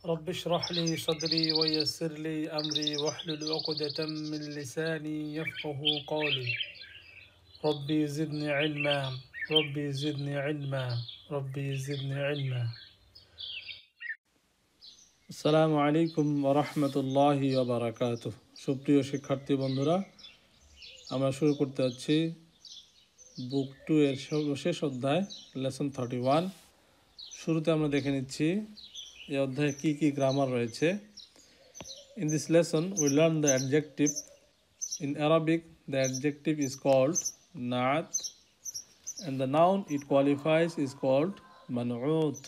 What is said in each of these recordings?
رب اشرح لي صدري ويسر لي أمري واحلل عقدة من لساني يفقه قولي ربي زدني علما ربي زدني علما ربي زدني علما আসসালামু আলাইকুম ওয়া রাহমাতুল্লাহি ওয়া বারাকাতুহু। সুপ্রিয় শিক্ষার্থী বন্ধুরা, আমরা শুরু করতে যাচ্ছি বুক 2 এর সর্বশেষ অধ্যায় লেসন 31। শুরুতে আমরা দেখে নিচ্ছি এই অধ্যায়ে কি কি গ্রামার রয়েছে। In this lesson we learn the adjective. In Arabic the adjective is called naat and the noun it qualifies is called man'ut.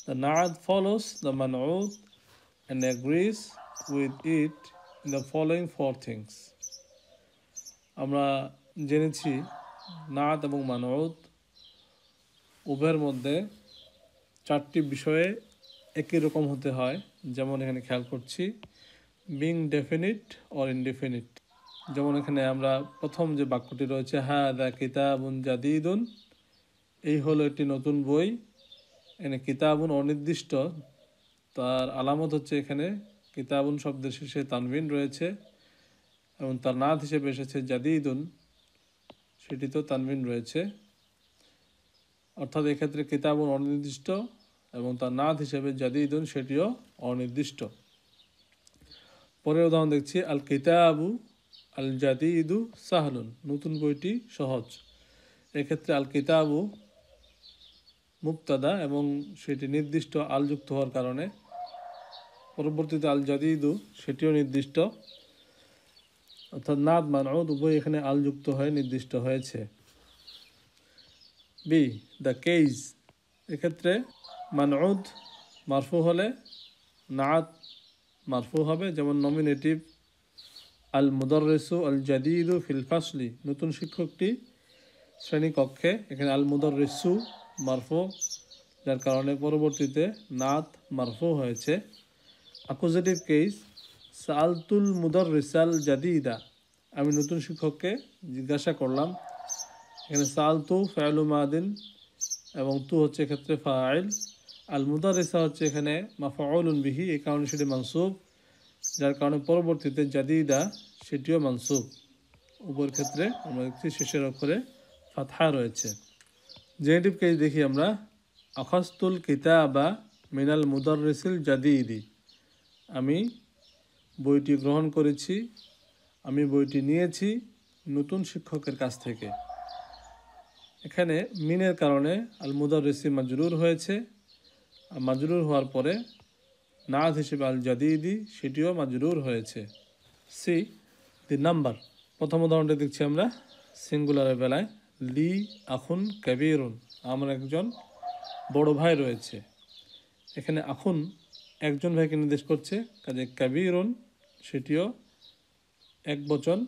The naat follows the man'ut and agrees with it in the following four things. আমরা জেনেছি নাত এবং মানউত উভয়ের মধ্যে চারটি বিষয়ে একই রকম হতে হয়। যেমন এখানে খেয়াল করছি বিং ডেফিনিট অর ইনডেফিনিট। যেমন এখানে আমরা প্রথম যে বাক্যটি রয়েছে হাদা কিতাবুন জাদিদুন, এই হলো একটি নতুন বই। এখানে কিতাবুন অনির্দিষ্ট, তার আলামত হচ্ছে এখানে কিতাবুন শব্দের শেষে তানবিন রয়েছে এবং তার নাত হিসেবে এসেছে জাদিদুন, সেটিতেও তানবিন রয়েছে। অর্থাৎ এক্ষেত্রে কিতাবুন অনির্দিষ্ট এবং তার নাত হিসেবে জাদিদুন সেটিও অনির্দিষ্ট। পরের উদাহরণ দেখছি আল কিতাবু আল জাদিদু সাহলুন, নতুন বইটি সহজ। এক্ষেত্রে আল কিতাবু মুবতাদা এবং সেটি নির্দিষ্ট আল যুক্ত হওয়ার কারণে পরবর্তীতে আল জাদিদু সেটিও নির্দিষ্ট, অর্থাৎ নাত মানউত উভয় এখানে আল যুক্ত হয়ে নির্দিষ্ট হয়েছে। বি দ্য কেইস, এক্ষেত্রে মানউত মারফু হলে নাত মারফু হবে। যেমন নমিনেটিভ আল মুদাররিসু আল জাদিদু ফিল ফাসলি, নতুন শিক্ষকটি শ্রেণীকক্ষে, এখানে আল মুদাররিসু মারফু, যার কারণে পরবর্তীতে নাত মারফু হয়েছে। অ্যাকুজেটিভ কেস সালতুল মুদাররিসাল জাদিদা, আমি নতুন শিক্ষককে জিজ্ঞাসা করলাম। এখানে সালতু ফাইলু মাদিন এবং তু হচ্ছে এক্ষেত্রে ফাইল। আল মুদাররিসা হচ্ছে এখানে মাফউলুন বিহি, এই কারণে সেটি মানসুব, যার কারণে পরবর্তীতে জাদিদা সেটিও মানসুব। উপর ক্ষেত্রে আমরা দেখছি শেষের অক্ষরে ফাতহা রয়েছে। জেনেটিভ কেস দেখি আমরা আখাস্তুল কিতাবা মিনাল মুদাররিসিল জাদিদি, আমি বইটি গ্রহণ করেছি, আমি বইটি নিয়েছি নতুন শিক্ষকের কাছ থেকে। এখানে মিনের কারণে আল মুদাররিসি মাজরুর হয়েছে, আর মাজরুর হওয়ার পরে নাত হিসেবে আল জাদিদি সেটিও মাজরুর হয়েছে। সি দি নাম্বার, প্রথম উদাহরণটা দেখছি আমরা সিঙ্গুলারের বেলায় লি আখুন কাবীরুন, আমার একজন বড় ভাই রয়েছে। এখানে আখুন একজন ভাইকে নির্দেশ করছে, কাজে কাবীরুন সেটিও এক বচন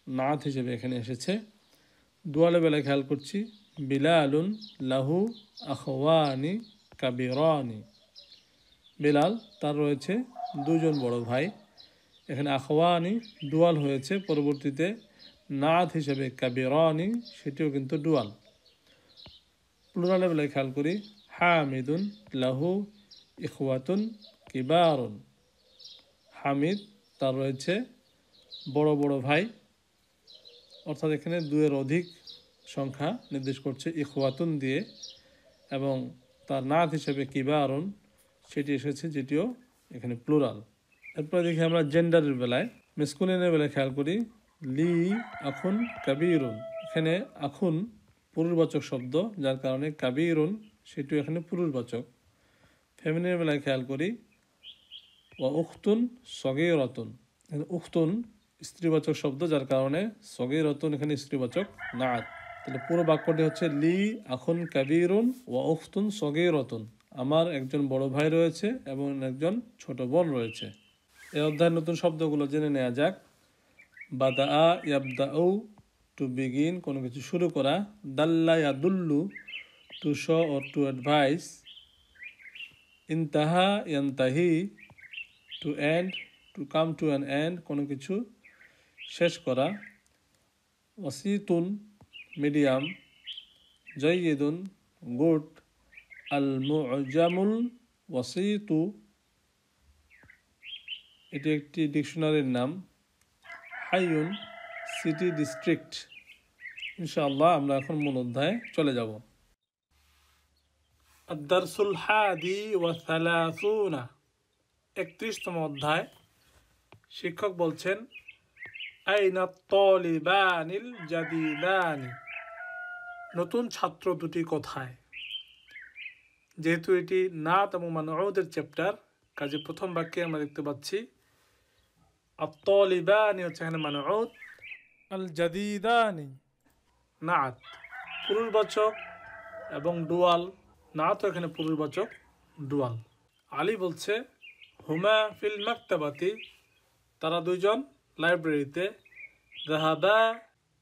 নাত হিসেবে এখানে এসেছে। দুয়ালের বেলায় খেয়াল করছি বিলালুন লাহু আখওয়ানি কাবীরানি, বিলাল তার রয়েছে দুজন বড় ভাই। এখানে আখওয়ানি ডুয়াল হয়েছে, পরবর্তীতে নাত হিসেবে কাবীরানি সেটিও কিন্তু ডুয়াল। প্লুরালের বেলায় খেয়াল করি হামিদুন লাহু ইখওয়াতুন কিবারুন, হামিদ তার রয়েছে বড় বড় ভাই, অর্থাৎ এখানে দুয়ের অধিক সংখ্যা নির্দেশ করছে ইখওয়াতুন দিয়ে, এবং তার নাত হিসেবে কিবারুন সেটি এসেছে, যেটিও এখানে প্লুরাল। এরপরে দেখি আমরা জেন্ডারের বেলায় মেসকুলিনের বেলায় খেয়াল করি লি আখুন কাবীরুন, এখানে আখুন পুরুষবাচক শব্দ, যার কারণে কাবীরুন সেটিও এখানে পুরুষবাচক। ফেমিনের বেলায় খেয়াল করি ওয়া উখতুন সগীরাতুন, উখতুন স্ত্রীবাচক শব্দ, যার কারণে সগীরাতুন এখানে স্ত্রীবাচক নাত। তাহলে পুরো বাক্যটি হচ্ছে লি আখুন কাবীরুন ওয়া উখতুন সগীরাতুন, আমার একজন বড় ভাই রয়েছে এবং একজন ছোট বোন রয়েছে। এই অধ্যায়ের নতুন শব্দগুলো জেনে নেওয়া যাক। বাদা ইয়াবদাউ টু বিগিন, কোনো কিছু শুরু করা। দাল্লা ইয়াদুল্লু to show or to advise. ইনতাহা ইয়ানতাহি to end, to come to an end, কোনো কিছু শেষ করা। ওয়াসিতুন মিডিয়াম, জাইয়িদুন গুড, আল মুজামুল ওয়াসিতু এটি একটি ডিকশনারির নাম। হাইয়ুন সিটি ডিস্ট্রিক্ট। ইনশাআল্লাহ আমরা এখন মূল অধ্যায়ে চলে যাব। আদ-দারসুল হাদি ওয়া সালাসুনা 31তম অধ্যায়। শিক্ষক বলছেন আইনা তালিবানিল জাদিদানি, নতুন ছাত্র দুটি কোথায়? যেহেতু এটি নাত এবং মানউদের চ্যাপ্টার, কাজে প্রথম বাক্যে আমরা দেখতে পাচ্ছি আত-তালিবানি হচ্ছে এখানে মানউদ, আল জাদিদানি নাত পুরুষবাচক এবং ডুয়াল। নাত এখানে পুরুষবাচক ডুয়াল। আলী বলছে হুমা ফিল মাকতাবাতি, তারা দুইজন লাইব্রেরিতে। যাহাবা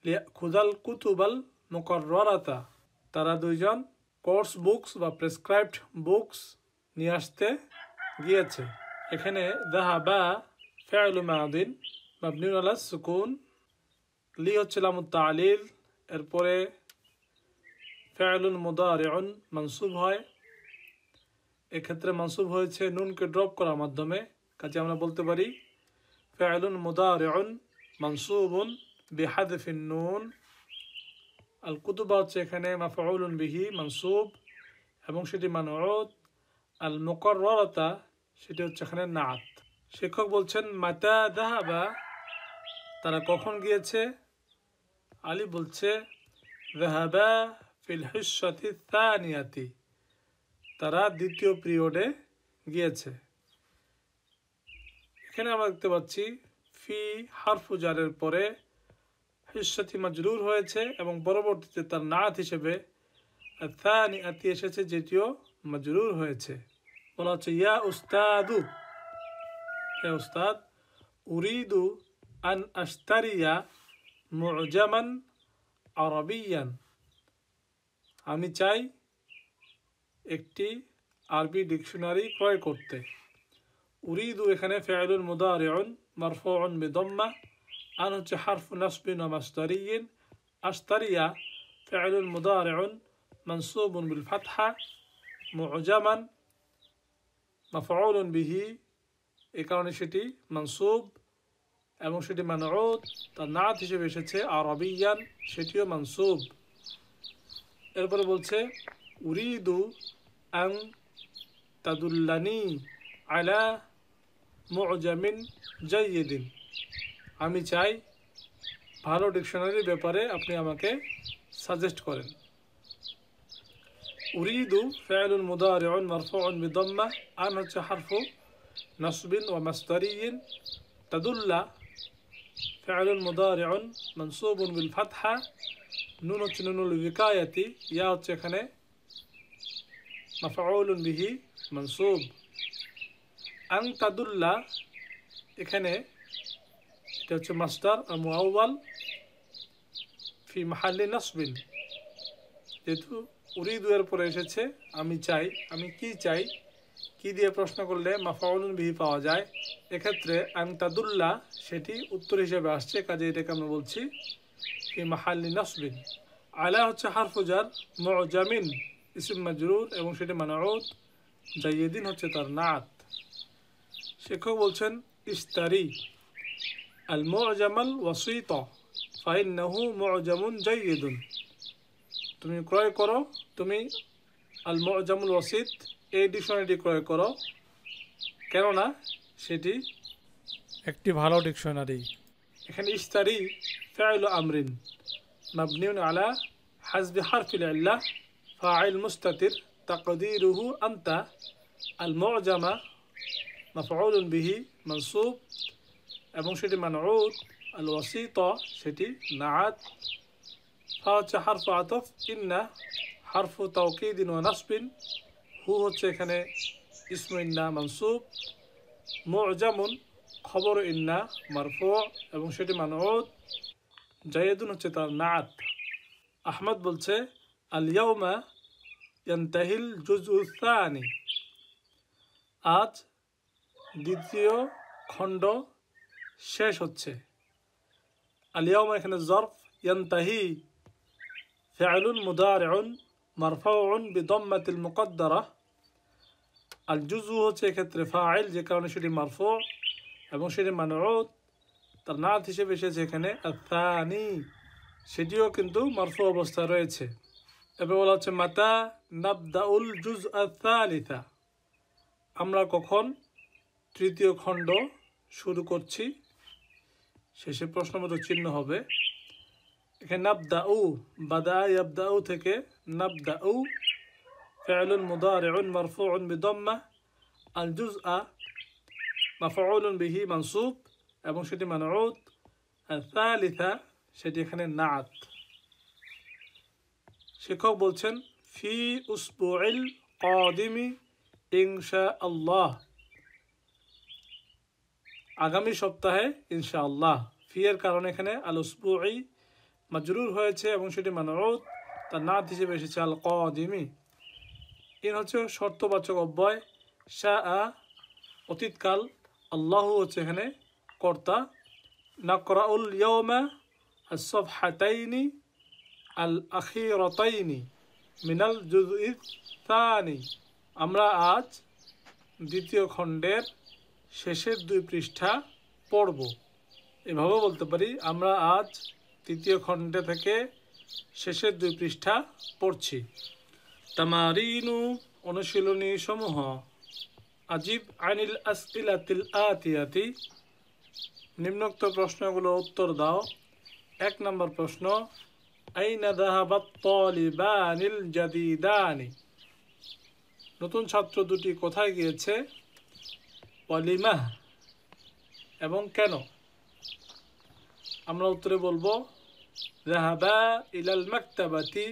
লিয়াখুযাল কুতুবাল মুকাররারাতা, তারা দুইজন কোর্স বুকস বা প্রেসক্রাইবড বুকস নিয়ে আসতে গিয়েছে। এখানে যাহাবা ফি'লু মাদিন মাবনিউন আলা সুকুন, লি হচ্ছে লামুত তা'লিল, এরপরে ফি'লুন মুদারিউন মানসুব হয়। এক্ষেত্রে মানসুব হয়েছে নুনকে ড্রপ করার মাধ্যমে, কাজে আমরা বলতে পারি ফি'লুন মুদারিউন মানসুবুন বিহাদফিন নুন। আল কুতুবা হচ্ছে এখানে মাফউলুন বিহি মানসুব এবং সেটি মানউদ। আল মুকাররারাতা সেটি হচ্ছে এখানে নাত। শিক্ষক বলছেন মাতা যাহাবা, তারা কখন গিয়েছে? আলী বলছে যাহাবা ফিল হিস্সাতি সানিয়াতি, তারা দ্বিতীয় পিরিয়ডে গিয়েছে। এখানে আমরা দেখতে পাচ্ছি ফি হারফু জারের পরে হিস্সাতি মাজরুর হয়েছে এবং পরবর্তীতে তার নাত হিসেবে সানিয়াতি এসেছে, যেটিও মাজরুর হয়েছে। বলা হচ্ছে ইয়া উস্তাদু, হে উস্তাদ, উরিদু আন আশতারিয়া মুজামান আরবিয়ান, আমি চাই একটি আরবি ডিকশনারি ক্রয় করতে। উরিদু এখানে ফি'লুন মুদারিউন মারফুউন বিদাম্মা, আন হচ্ছে হারফু নাসবিন ওয়া মাসদারিয়িন, আশতারিয়া ফি'লুন মুদারিউন মানসুবুন বিল ফাতহা, মুজামান মাফউলুন বিহি, এই কারণে সেটি মানসুব এবং সেটি মানউদ, তার নাত হিসেবে এসেছে আরবিয়ান, সেটিও মানসুব। এরপরে বলছে উরিদু আন তাদুল্লানি আলা মুজামিন জাইয়িদিন, আমি চাই ভালো ডিকশনারির ব্যাপারে আপনি আমাকে সাজেস্ট করেন। উরিদু ফি'লুন মুদারিউন মারফুউন বিদাম্মা, আন হচ্ছে হারফু নাসবিন ওয়া মাসদারিয়িন, তাদুল্লা ফি'লুন মুদারিউন মানসুবুন বিল ফাতহা, নুন হচ্ছে নুনুল উইকায়াতি, ইয়া হচ্ছে এখানে মাফউলুন বিহি মানসুব। আন তাদুল্লা এখানে এটা হচ্ছে মাসদার মুআওয়াল ফি মাহাল্লি নাসবিন, যেহেতু উরিদু এর পরে এসেছে আমি চাই, আমি কি চাই, কি দিয়ে প্রশ্ন করলে মাফউলুন বিহি পাওয়া যায়, এক্ষেত্রে আন তাদুল্লা সেটি উত্তর হিসেবে আসছে, কাজে এটাকে আমরা বলছি ফি মাহাল্লি নাসবিন। আলা হচ্ছে হারফু জার, মুজামিন ইসম মাজরুর এবং সেটি মানউদ, জাইয়িদিন হচ্ছে তার নাত। শিক্ষক বলছেন ইশতারি আল মুজামাল ওয়াসিতা ফাইন্নাহু মুজামুন জাইয়িদুন, তুমি ক্রয় করো, তুমি আল মুজামুল ওয়াসিত এই ডিকশনারিটি ক্রয় করো, কেননা সেটি একটি ভালো ডিকশনারি। এখানে ইশতারি ফি'লু আমরিন মাবনিউন আলা হাজবি হারফিল ইল্লাহ ফাইল মুস্তাতির তাকদিরুহু আনতা, আল মুজামা মাফউলুন বিহি মানসুব এবং সেটি মানউদ, আল ওয়াসিতা সেটি নাআত, ফা হচ্ছে হারফু আতফ, ইন্না হারফু তাওকিদিন ওয়া নাসবিন, হু হচ্ছে এখানে ইসমু ইন্না মানসুব, মুজামুন খবর ইন্না মারফু এবং সেটি মানউদ, জাইয়িদুন হচ্ছে তার নাআত। আহমদ বলছে আল ইয়াউমা ইয়ানতাহিল জুজউ সানি, আজ দ্বিতীয় খণ্ড শেষ হচ্ছে। আল ইয়াউমা এখানে জরফ, ইয়ানতাহি ফি'লুন মুদারিউন মারফুউন বিদাম্মাতিল মুকদ্দারা, আল জুজু হচ্ছে এক্ষেত্রে ফাইল, যে কারণে সেটি মারফু, এবং সেটি মানউত তার নাত হিসেবে এসেছে এখানে আথানি, সেটিও কিন্তু মারফু অবস্থায় রয়েছে। এবার বলা হচ্ছে মাতা নাবদাউল জুজ আথালিথা, আমরা কখন তৃতীয় খণ্ড শুরু করছি। শেষে প্রশ্নবোধক চিহ্ন হবে। এখানে নাবদাউ, বাদা ইয়াবদাউ থেকে নাবদাউ ফি'লুন মুদারি'উন মারফু'উন বিদাম্মাহ, আল জুজআ মাফউলুন বিহি মানসুব এবং সেটি মানউত, আল-থালিথা সেটি এখানে নাআত। শিক্ষক বলছেন ফি উসবুইল কাদিমি ইনশাআল্লাহ, আগামী সপ্তাহে ইনশাআল্লাহ। ফি এর কারণে এখানে আল উসবুই মাজরুর হয়েছে এবং সেটি মানউত, তার নাত হিসেবে এসেছে আল কাদিমি। ইন হচ্ছে শর্তবাচক অব্যয়, শাআ অতীতকাল, আল্লাহু হচ্ছে এখানে কর্তা। নাকরাউল ইয়াওমা আস-সাফহাতাইনি আল আখিরাতাইনি মিনাল জুজই তানি, আমরা আজ দ্বিতীয় খণ্ডের শেষের 2 পৃষ্ঠা পড়ব। এভাবে বলতে পারি আমরা আজ তৃতীয় খণ্ডে থেকে শেষের 2 পৃষ্ঠা পড়ছি। তামারিনু অনুশীলনী সমূহ, আজিব আনিল আসইলাতিল আতিয়াতি, নিম্নোক্ত প্রশ্নগুলো উত্তর দাও। 1 নম্বর প্রশ্ন, আইনা যাহাবাত তালিবানিল জাদিদানি, নতুন ছাত্র দুটি কোথায় গিয়েছে, ওয়ালিমা এবং কেন। আমরা উত্তরে বলবো যাহাবা ইলাল মাকতাবাতি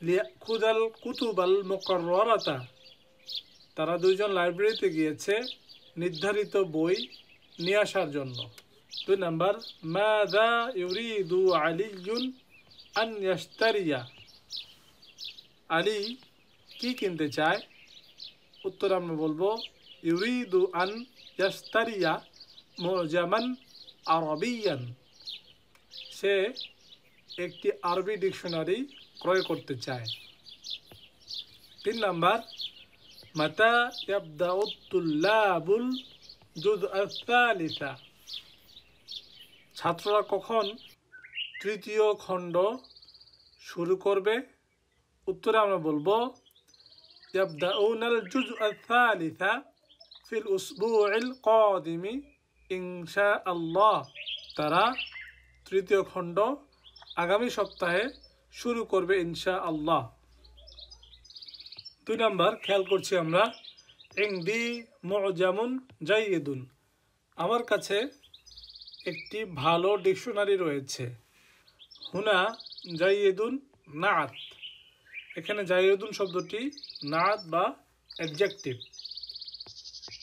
লিয়াখুযাল কুতুবাল মুকাররারাতা, তারা দুইজন লাইব্রেরিতে গিয়েছে নির্ধারিত বই নিয়ে আসার জন্য। 2 নাম্বার, মাযা ইউরিদু আলিয়ুন আন ইয়াশতারিয়া, আলী কি কিনতে চায়। উত্তর আমরা বলবো ইউরিদু আন ইয়াশতারিয়া মুজামান আরবিয়ান, সে একটি আরবি ডিকশনারি ক্রয় করতে চায়। 3 নাম্বার, মাতা ইয়াবদাউত তুল্লাবুল জুজআ আস-সালিসা, ছাত্ররা কখন তৃতীয় খণ্ড শুরু করবে। উত্তরে আমরা বলবো ইয়াবদাউনাল জুজআ আস-সালিসা ফিল উসবুইল কাদিমি ইনশাআল্লাহ, তারা তৃতীয় খণ্ড আগামী সপ্তাহে শুরু করবে ইনশাআল্লাহ। 2 নাম্বার, খেয়াল করছি আমরা ইনদি মুজামুন জাইয়িদুন, আমার কাছে একটি ভালো ডিকশনারি রয়েছে। হুনা জাইয়িদুন নাআত, এখানে জাইয়িদুন শব্দটি নাআত বা অ্যাডজেক্টিভ।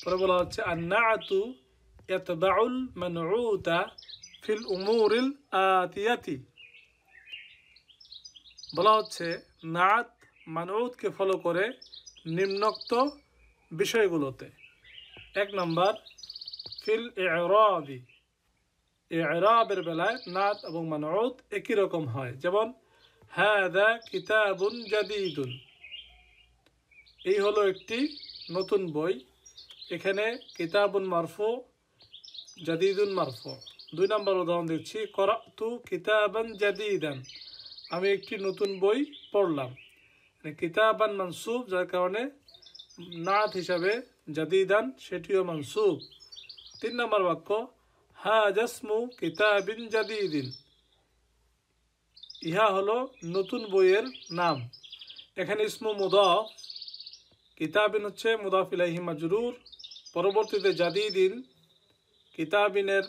পরে বলা হচ্ছে আন-নাআতু ইয়াতবাউল মানউতা ফিল উমুরিল আতিয়াতি, বলা হচ্ছে নাআত মানউতকে ফলো করে নিম্নোক্ত বিষয়গুলোতে। 1 নম্বর, ফিল ইরাবি, ইরাবের বেলায় নাআত এবং মানউত একই রকম হয়, যেমন হাযা কিতাবুন জাদীদুন, এই হলো একটি নতুন বই। এখানে কিতাবুন মারফু, জাদীদুন মারফু। 2 নম্বর উদাহরণ দিচ্ছি, করাতু কিতাবান জাদীদান, আমি একটি নতুন বই পড়লাম। কিতাবান মানসুব, যার কারণে নাআত হিসাবে জাদীদান সেটিও মানসুব। 3 নম্বর বাক্য, হাযা ইসমু কিতাবিন জাদীদিন, ইহা হলো নতুন বইয়ের নাম। এখানে ইসমু মুদাফ, কিতাবিন হচ্ছে মুদাফ ইলাইহি মাজরুর, পরবর্তীতে জাদীদিন কিতাবিনের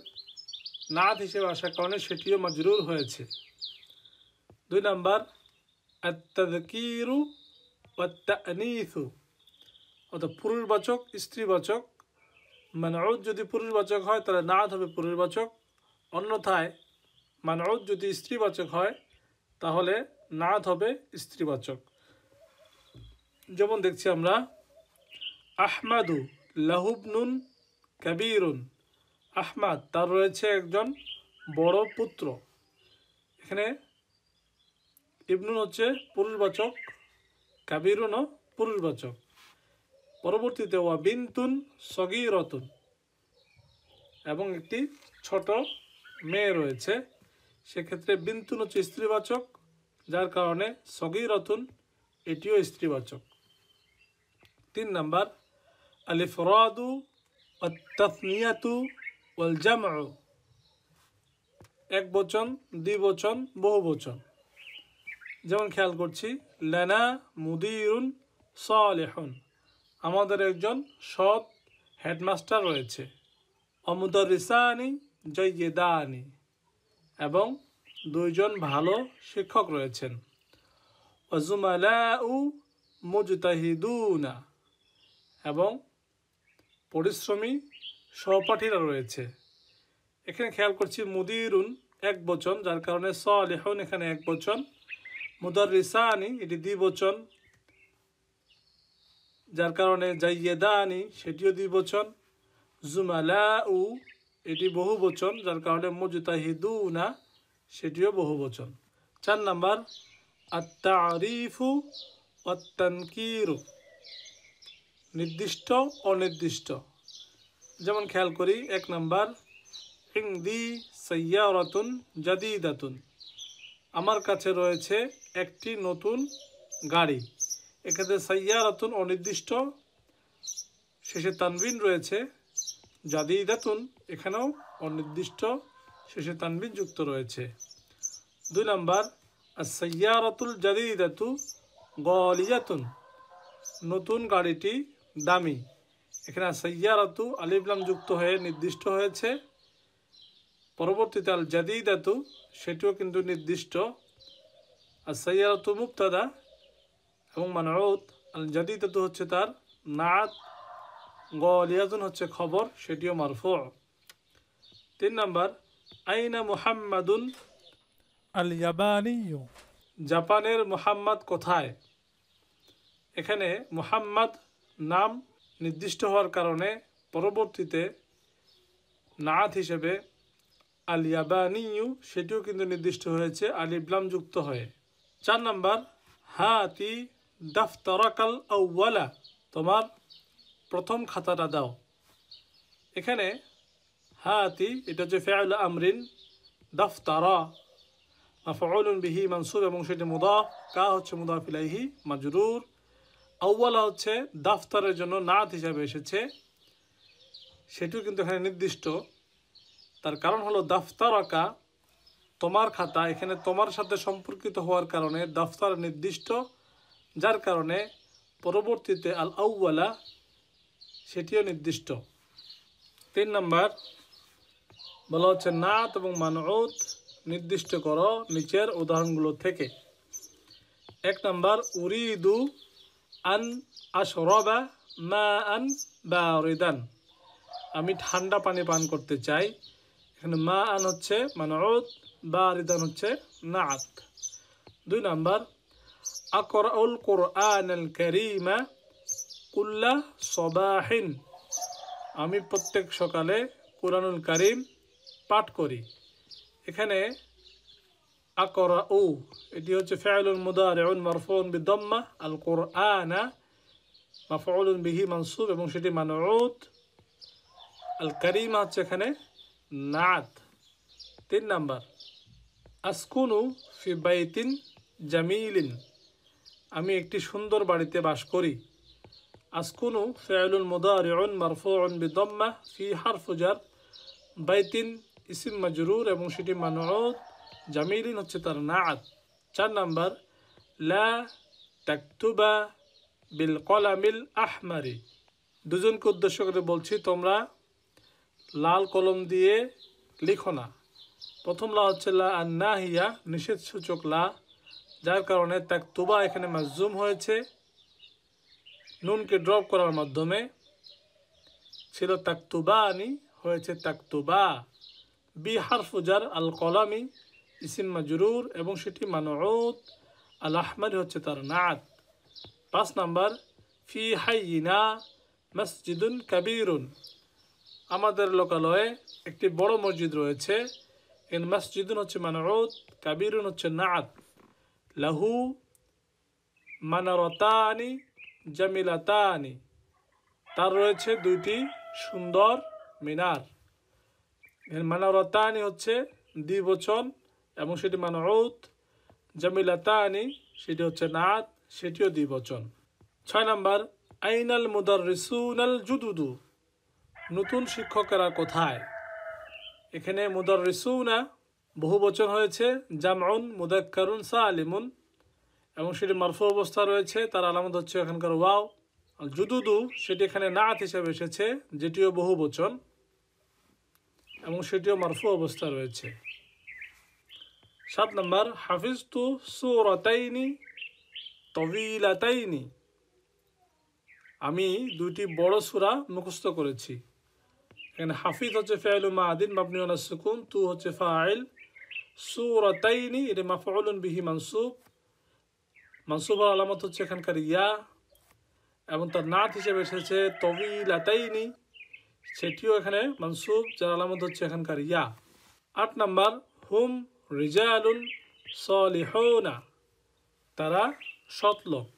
নাআত হিসেবে আসার কারণে সেটিও মাজরুর হয়েছে। 2 নম্বর, আত-তাযকিরু ওয়াত-তা'নীসু, অর্থাৎ পুরুষবাচক স্ত্রীবাচক। মানউত যদি পুরুষবাচক হয় তাহলে নাআত হবে পুরুষবাচক, অন্যথায় মানউত যদি স্ত্রীবাচক হয় তাহলে নাআত হবে স্ত্রীবাচক। যেমন দেখছি আমরা আহমাদু লাহু ইবনুন কাবীরুন, আহমাদ তার রয়েছে একজন বড় পুত্র। এখানে ইবনুন হচ্ছে পুরুষবাচক, কাবীরুনও পুরুষবাচক। পরবর্তীতে ওয়া বিনতুন সগীরাতুন, এবং একটি ছোট মেয়ে রয়েছে, সেক্ষেত্রে বিনতুন হচ্ছে স্ত্রীবাচক, যার কারণে সগীরাতুন এটিও স্ত্রীবাচক। 3 নাম্বার আল ইফরাদু ওয়াত তাসনিয়াতু ওয়াল জামউ, এক বচন, দ্বিবচন, বহুবচন। যেমন খেয়াল করছি, লানা মুদিরুন সালিহুন, আমাদের একজন সৎ হেডমাস্টার রয়েছে। অমুদারিসানি জাইয়্যিদানি, এবং দুইজন ভালো শিক্ষক রয়েছেন। ওয়াজুমালাউ মুজতাহিদুনা, এবং পরিশ্রমী সহপাঠীরা রয়েছে। এখানে খেয়াল করছি মুদিরুন এক বচন, যার কারণে সালিহুন এখানে এক বচন। মুদারিসানি এটি দ্বিবচন, যার কারণে জাইয়্যিদানি সেটিও দ্বিবচন। জুমালাউ এটি বহুবচন, যার কারণে মুজতাহিদুনা সেটিও বহুবচন। 4 নাম্বার আত-তারিফু ওয়াত তানকিরু, নির্দিষ্ট অনির্দিষ্ট। যেমন খেয়াল করি 1 নাম্বার ইনদি সাইয়ারাতুন জাদিদাতুন, আমার কাছে রয়েছে একটি নতুন গাড়ি। এক্ষেত্রে সাইয়ারাতুন অনির্দিষ্ট, শেষে তানবিন রয়েছে। জাদিদাতুন এখানেও অনির্দিষ্ট, শেষে তানবিন যুক্ত রয়েছে। 2 নাম্বার আস-সাইয়ারাতুল জাদিদাতু গালিয়াতুন, নতুন গাড়িটি দামি। এখানে আস-সাইয়ারাতু আলিফ লাম যুক্ত হয়ে নির্দিষ্ট হয়েছে। পরবর্তীতে আল জাদিদাতু সেটিও কিন্তু নির্দিষ্ট। আস-সাইয়ারাতু মুবতাদা এবং মানউত, আল জাদিদাতু হচ্ছে তার নাত, গালিয়াতুন হচ্ছে খবর, সেটিও মারফু। 3 নাম্বার আইনা মুহাম্মাদুন আল ইয়াবানিয়্যু, জাপানের মুহাম্মদ কোথায়? এখানে মুহাম্মদ নাম নির্দিষ্ট হওয়ার কারণে পরবর্তীতে নাত হিসেবে আল ইয়াবানিয়্যু সেটিও কিন্তু নির্দিষ্ট হয়েছে আলিফ লাম যুক্ত হয়ে। 4 নাম্বার হাতি দাফতারাকাল আউওয়ালা, তোমার প্রথম খাতাটা দাও। এখানে হাতি এটা হচ্ছে ফি'ল আমরিন, দাফতারা মাফউলুন বিহি মানসুব এবং সেটি মুদাফ, কা হচ্ছে মুদাফ ইলাইহি মাজরুর। আউওয়ালা হচ্ছে দাফতারের জন্য নাত হিসাবে এসেছে, সেটিও কিন্তু এখানে নির্দিষ্ট। তার কারণ হলো দাফতারাকা তোমার খাতা, এখানে তোমার সাথে সম্পর্কিত হওয়ার কারণে দাফতার নির্দিষ্ট, যার কারণে পরবর্তীতে আল আউওয়ালা সেটিও নির্দিষ্ট। 3 নাম্বার বলা হচ্ছে নাত এবং মানউত নির্দিষ্ট করো নিচের উদাহরণগুলো থেকে। 1 নাম্বার উরিদু আন আশরাবা মাআন বারিদান, আমি ঠান্ডা পানি পান করতে চাই। এখানে মাআন হচ্ছে মানউত, বারিদান হচ্ছে নাত। 2 নাম্বার আকরাউল কুরআনাল কারীমা কুল্লা সবাহিন, আমি প্রত্যেক সকালে কুরআনুল কারীম পাঠ করি। এখানে আকরাউ এটি হচ্ছে ফি'লুন মুদারিউন মারফুউন বিদাম্মা, আল কুরআনা মাফউলুন বিহি মানসুব এবং সেটি মানউত, আল কারীমা হচ্ছে এখানে নাত। 3 নাম্বার আসকুনু ফি বাইতিন জামিলিন, আমি একটি সুন্দর বাড়িতে বাস করি। আসকুনু ফি'লুন মুদারিউন মারফুউন বিদাম্মা ফি হারফু জার, বাইতিন ইসিম মাজরুর এবং সেটি মানউত, জামিলিন হচ্ছে তার নাত। 4 নাম্বার লা তাকতুবা বিল কলামিল আহমারি, দুজনকে উদ্দেশ্য করে বলছি তোমরা লাল কলম দিয়ে লিখো না। প্রথম লা হচ্ছে লা আন-নাহিয়া, নিষেধ সূচক লা, যার কারণে তাকতুবা এখানে মাজজুম হয়েছে নুনকে ড্রপ করার মাধ্যমে, ছিল তাকতুবানি হয়েছে তাকতুবা। বি হারফু জার আল কলামি ইসিম মাজরুর এবং সেটি মানউত, আল আহমারি হচ্ছে তার নাত। 5 নাম্বার ফি হাইয়িনা মসজিদুন কাবীরুন, আমাদের লোকালয়ে একটি বড় মসজিদ রয়েছে। এর মসজিদুন হচ্ছে মানউত, কাবীরুন হচ্ছে নাত। লাহু মানারাতানি জামিলাতানি, তার রয়েছে দুইটি সুন্দর মিনার। মানারাতানি হচ্ছে দ্বিবচন এবং সেটি মানউত। জামিলাতানি সেটি হচ্ছে নাত, সেটিও দ্বিবচন। 6 নাম্বার আইনাল মুদাররিসুনাল জুদুদু, নতুন শিক্ষকেরা কোথায়? এখানে মুদাররিসুনা বহুবচন হয়েছে, জামউন মুদাক্কারুন সালিমুন, এবং সেটি মারফু অবস্থা রয়েছে, তার আলামত হচ্ছে এখানকার ওয়াও। আর জুদুদু সেটি এখানে নাত হিসেবে এসেছে, যেটিও বহুবচন এবং সেটিও মারফু অবস্থা রয়েছে। 7 নম্বর হাফিজতু সূরাতাইনি তাওয়িলাতাইনি, আমি দুইটি বড় সূরা মুখস্থ করেছি। এখানে হাফিজ হচ্ছে ফাইলু মাদিন মাবনি আলা সুকুন, তু হচ্ছে ফাইল, সূরাতাইনি এটা মাফউলুন বিহি মানসুব, মানসুবের আলামত হচ্ছে এখানকার ইয়া, এবং তার নাত হিসেবে এসেছে তাওয়িলাতাইনি, সেটিও এখানে মানসুব, যার আলামত হচ্ছে এখানকার ইয়া। 8 নম্বর হুম রিজালুন সালিহুনা, তারা সৎ লোক।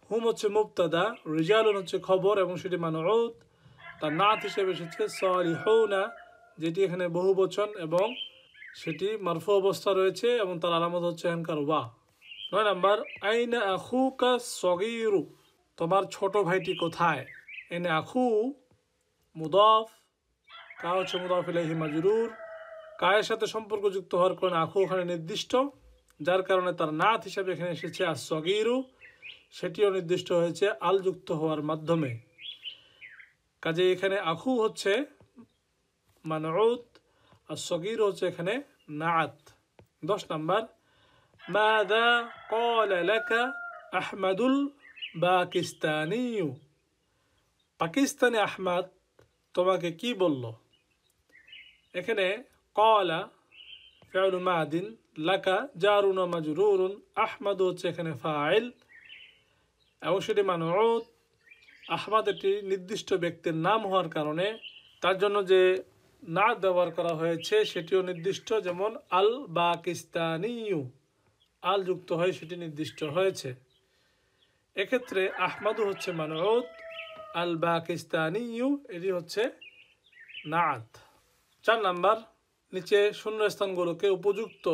হুম হচ্ছে মুবতাদা, রিজালুন হচ্ছে খবর এবং সেটি মানউত, তার নাত হিসেবে এসেছে সালিহুনা, যেটি এখানে বহুবচন এবং সেটি মারফু অবস্থা রয়েছে এবং তার আলামত হচ্ছে এখানকার ওয়া। 9 নম্বর আইনা আখুকা সগীরু, তোমার ছোট ভাইটি কোথায়? এনে আখু মুদাফ, কা হচ্ছে মুদাফ ইলাইহি মাজরুর, কায়ের সাথে সম্পর্কযুক্ত হওয়ার কারণে আখু ওখানে নির্দিষ্ট, যার কারণে তার নাত হিসাবে এখানে এসেছে as-সগীরু, সেটিও নির্দিষ্ট হয়েছে আল যুক্ত হওয়ার মাধ্যমে। কাজে এখানে আখু হচ্ছে মানউত, as-সগীরু হচ্ছে এখানে নাআত। 10 নম্বর মাযা ক্বালা লাকা আহমাদুল পাকিস্তানিয়্যু, পাকিস্তানি আহমদ তোমাকে কি বলল? এখানে ক্বালা ফি'লু মাদিন, লাকা জারুন ওয়া মাজরুরুন, আহমদ হচ্ছে এখানে ফাইল এবং সেটি মানউত। আহমদ এটি নির্দিষ্ট ব্যক্তির নাম হওয়ার কারণে তার জন্য যে নাত ব্যবহার করা হয়েছে সেটিও নির্দিষ্ট, যেমন আল পাকিস্তানিয়্যু, আল যুক্ত হয়ে সেটি নির্দিষ্ট হয়েছে। এক্ষেত্রে আহমদু হচ্ছে মানউত, আল পাকিস্তানিয়্যু এটি হচ্ছে নাত। 4 নাম্বার নিচে শূন্য স্থানগুলোকে উপযুক্ত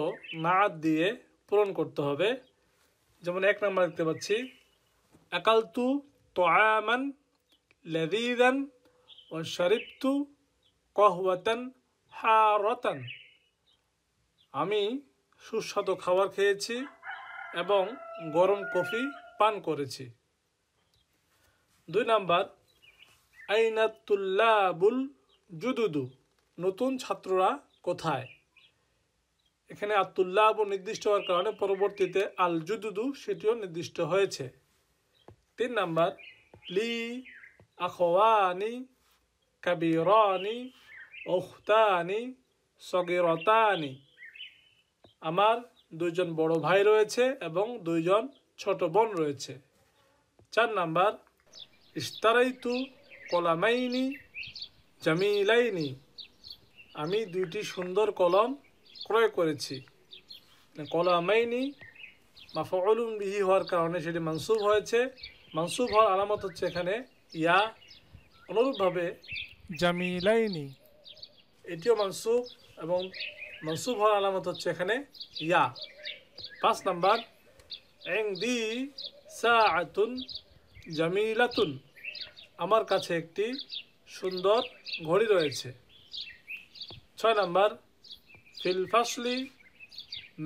নাত দিয়ে পূরণ করতে হবে। যেমন 1 নাম্বার দেখতে পাচ্ছি আকালতু তুআমান লাযীযান ওয়া শারিবতু কাহওয়াতান হারাতান, আমি সুস্বাদু খাবার খেয়েছি এবং গরম কফি পান করেছি। 2 নাম্বার আইনা তুল্লাবুল জুদুদু, নতুন ছাত্ররা কোথায়? এখানে আতুল্লাব নির্দিষ্ট হওয়ার কারণে পরবর্তীতে আল জুদুদু সেটিও নির্দিষ্ট হয়েছে। 3 নাম্বার লি আখওয়ানি কাবিরানি উখতানি সগীরাতানি, আমার 2 জন বড় ভাই রয়েছে এবং 2 জন ছোট বোন রয়েছে। 4 নাম্বার ইশতারাইতু কলামাইনি জামিলাইনি, আমি 2টি সুন্দর কলম ক্রয় করেছি। কলামাইনি মাফউলুন বিহি হওয়ার কারণে সেটি মানসুব হয়েছে, মানসুব হওয়ার আলামত হচ্ছে এখানে ইয়া। অনুরূপভাবে জামিলাইনি এটিও মানসুব এবং মানসুব হওয়ার আলামত হচ্ছে এখানে ইয়া। 5 নাম্বার ইনদি সাআতুন জামিলাতুন, আমার কাছে একটি সুন্দর ঘড়ি রয়েছে। 6 নাম্বার ফিল ফাসলি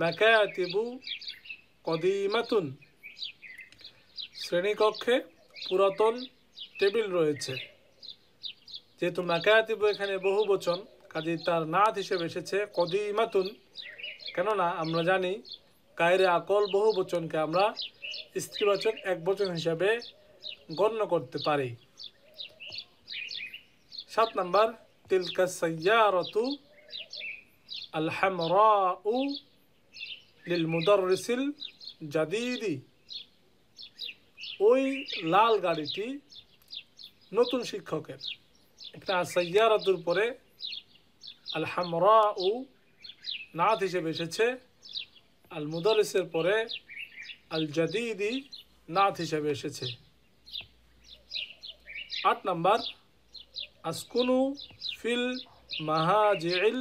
মাকাতিবু কদিমাতুন, শ্রেণীকক্ষে পুরাতন টেবিল রয়েছে। যেহেতু মাকাতিবু এখানে বহুবচন, কাজে তার নাত হিসেবে এসেছে কদিমাতুন, কেননা আমরা জানি গায়রে আকল বহুবচনকে আমরা স্ত্রীবাচক একবচন হিসাবে গণ্য করতে পারি। 7 নাম্বার তিলকা সাইয়ারাতু আল হামরাউ লিল মুদাররিসিল জাদিদি, ওই লাল গাড়িটি নতুন শিক্ষকের। একটা সাইয়ারাতুর পরে আল হামরাউ নাত হিসেবে এসেছে, আল মুদাররিসের পরে আল জাদিদি নাত হিসেবে এসেছে। 8 নাম্বার আসকুনু ফিল মাহাজিল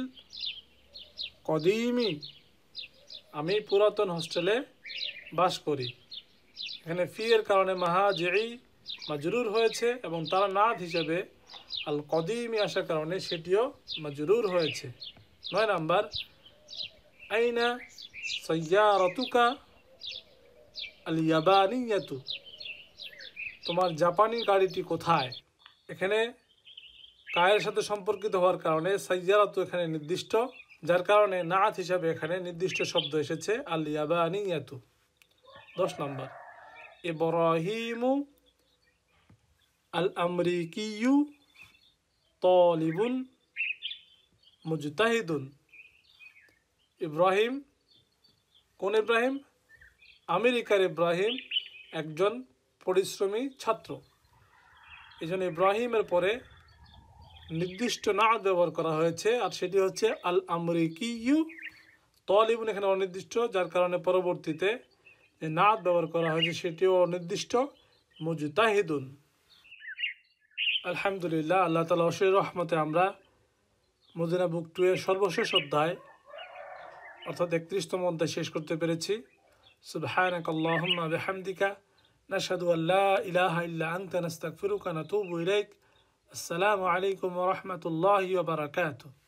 কদিমি, আমি পুরাতন হোস্টেলে বাস করি। এখানে ফি এর কারণে মাহাজিই মাজরুর হয়েছে এবং তার নাত হিসেবে আল কদিমি আসার কারণে সেটিও মাজরুর হয়েছে। 9 নাম্বার আইনা সাইয়ারাতুকা আল ইয়াবানিয়াতু, তোমার জাপানি গাড়িটি কোথায়। এখানে কায়ের সাথে সম্পর্কিত হওয়ার কারণে সাইয়ারাতু এখানে নির্দিষ্ট, যার কারণে নাত হিসাবে এখানে নির্দিষ্ট শব্দ এসেছে আল ইয়াবানিয়াতু। 10 নাম্বার ইব্রাহিমু আল আমরিকিয়ু তালিবুন মুজতাহিদুন, ইব্রাহিম, কোন ইব্রাহিম? আমেরিকার ইব্রাহিম একজন পরিশ্রমী ছাত্র। এই জন্য ইব্রাহিমের পরে নির্দিষ্ট নাত ব্যবহার করা হয়েছে, আর সেটি হচ্ছে আল আমরিকিয়ু। তালিবুন এখানে অনির্দিষ্ট, যার কারণে পরবর্তীতে যে নাত ব্যবহার করা হয়েছে সেটিও অনির্দিষ্ট, মুজতাহিদুন। আলহামদুলিল্লাহ, আল্লাহ তাআলা অশেষ রহমতে আমরা মদিনা বুক 2 এর সর্বশেষ অধ্যায় অর্থাৎ 31তম অধ্যায় শেষ করতে পেরেছি। সুবহানাকাল্লাহুম্মা বিহামদিকা নাশহাদু আল্লা ইলাহা ইল্লা আনতা নাস্তাগফিরুকা ওয়া নাতুবু ইলাইক। আসসালামু আলাইকুম ওয়া রাহমাতুল্লাহি ওয়া বারাকাতুহু।